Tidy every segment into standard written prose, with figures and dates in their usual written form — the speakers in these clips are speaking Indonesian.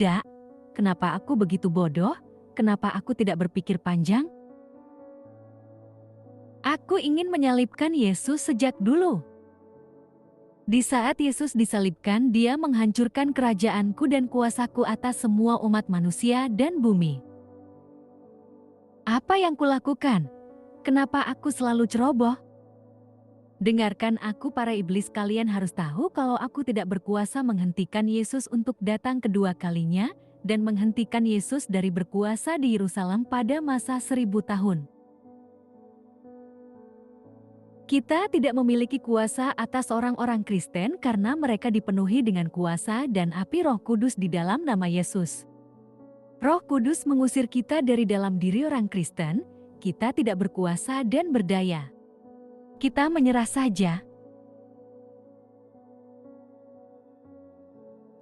Tidak, kenapa aku begitu bodoh? Kenapa aku tidak berpikir panjang? Aku ingin menyalibkan Yesus sejak dulu. Di saat Yesus disalibkan, Dia menghancurkan kerajaanku dan kuasaku atas semua umat manusia dan bumi. Apa yang kulakukan? Kenapa aku selalu ceroboh? Dengarkan aku, para iblis, kalian harus tahu kalau aku tidak berkuasa menghentikan Yesus untuk datang kedua kalinya dan menghentikan Yesus dari berkuasa di Yerusalem pada masa 1000 tahun. Kita tidak memiliki kuasa atas orang-orang Kristen karena mereka dipenuhi dengan kuasa dan api Roh Kudus di dalam nama Yesus. Roh Kudus mengusir kita dari dalam diri orang Kristen, kita tidak berkuasa dan berdaya. Kita menyerah saja.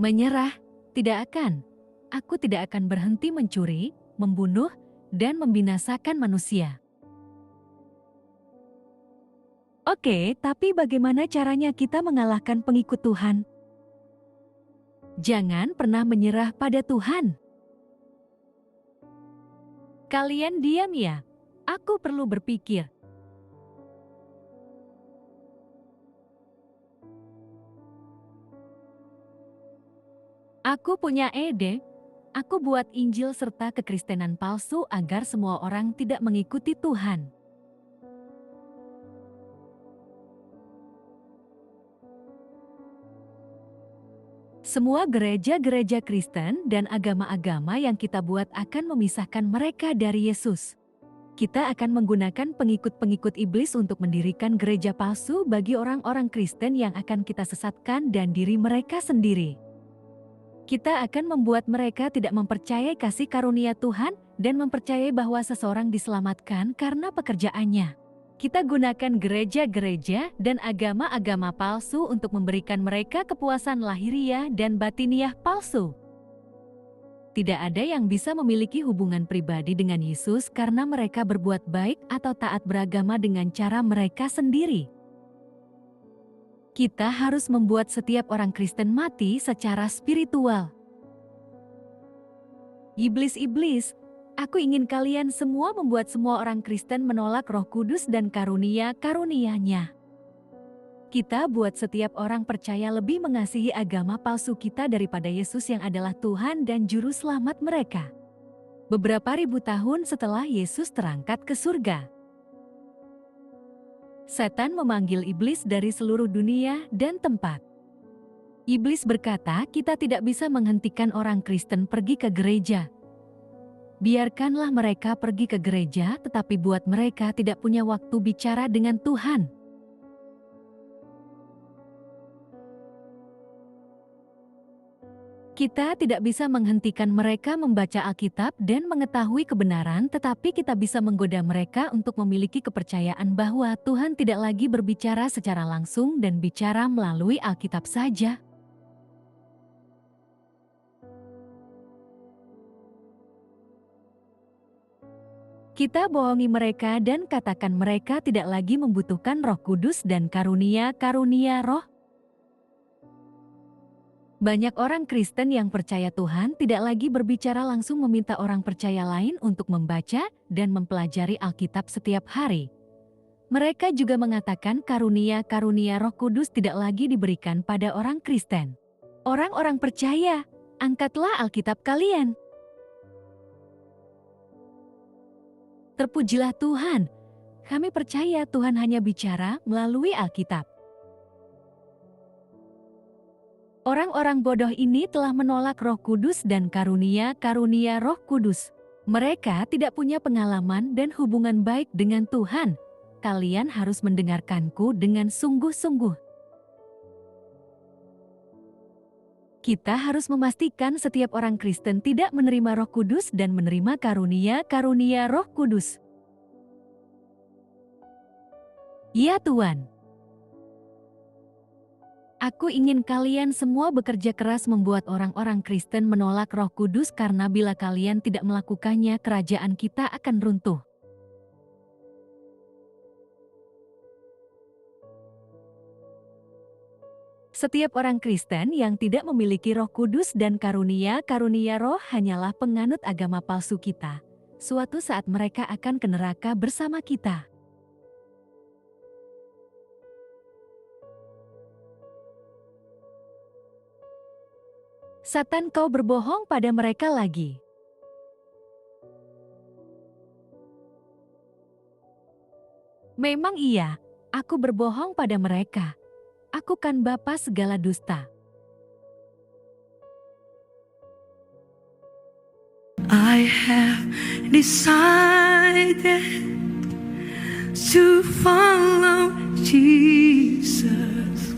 Menyerah? Tidak akan. Aku tidak akan berhenti mencuri, membunuh, dan membinasakan manusia. Oke, tapi bagaimana caranya kita mengalahkan pengikut Tuhan? Jangan pernah menyerah pada Tuhan. Kalian diam ya, aku perlu berpikir. Aku punya ide. Aku buat Injil serta kekristenan palsu agar semua orang tidak mengikuti Tuhan. Semua gereja-gereja Kristen dan agama-agama yang kita buat akan memisahkan mereka dari Yesus. Kita akan menggunakan pengikut-pengikut iblis untuk mendirikan gereja palsu bagi orang-orang Kristen yang akan kita sesatkan dan diri mereka sendiri. Kita akan membuat mereka tidak mempercayai kasih karunia Tuhan dan mempercayai bahwa seseorang diselamatkan karena pekerjaannya. Kita gunakan gereja-gereja dan agama-agama palsu untuk memberikan mereka kepuasan lahiriah dan batiniah palsu. Tidak ada yang bisa memiliki hubungan pribadi dengan Yesus karena mereka berbuat baik atau taat beragama dengan cara mereka sendiri. Kita harus membuat setiap orang Kristen mati secara spiritual. Iblis-iblis, aku ingin kalian semua membuat semua orang Kristen menolak Roh Kudus dan karunia-karunia-Nya. Kita buat setiap orang percaya lebih mengasihi agama palsu kita daripada Yesus yang adalah Tuhan dan Juru Selamat mereka. Beberapa ribu tahun setelah Yesus terangkat ke surga, Setan memanggil iblis dari seluruh dunia dan tempat. Iblis berkata, kita tidak bisa menghentikan orang Kristen pergi ke gereja. Biarkanlah mereka pergi ke gereja, tetapi buat mereka tidak punya waktu bicara dengan Tuhan. Kita tidak bisa menghentikan mereka membaca Alkitab dan mengetahui kebenaran, tetapi kita bisa menggoda mereka untuk memiliki kepercayaan bahwa Tuhan tidak lagi berbicara secara langsung dan bicara melalui Alkitab saja. Kita bohongi mereka dan katakan mereka tidak lagi membutuhkan Roh Kudus dan karunia-karunia Roh. Banyak orang Kristen yang percaya Tuhan tidak lagi berbicara langsung meminta orang percaya lain untuk membaca dan mempelajari Alkitab setiap hari. Mereka juga mengatakan karunia-karunia Roh Kudus tidak lagi diberikan pada orang Kristen. Orang-orang percaya, angkatlah Alkitab kalian. Terpujilah Tuhan, kami percaya Tuhan hanya bicara melalui Alkitab. Orang-orang bodoh ini telah menolak Roh Kudus dan karunia-karunia Roh Kudus. Mereka tidak punya pengalaman dan hubungan baik dengan Tuhan. Kalian harus mendengarkanku dengan sungguh-sungguh. Kita harus memastikan setiap orang Kristen tidak menerima Roh Kudus dan menerima karunia-karunia Roh Kudus. Ya Tuhan. Aku ingin kalian semua bekerja keras membuat orang-orang Kristen menolak Roh Kudus karena bila kalian tidak melakukannya, kerajaan kita akan runtuh. Setiap orang Kristen yang tidak memiliki Roh Kudus dan karunia-karunia Roh hanyalah penganut agama palsu kita. Suatu saat mereka akan ke neraka bersama kita. Satan, kau berbohong pada mereka lagi. Memang iya, aku berbohong pada mereka. Aku kan bapa segala dusta. I have decided to follow Jesus.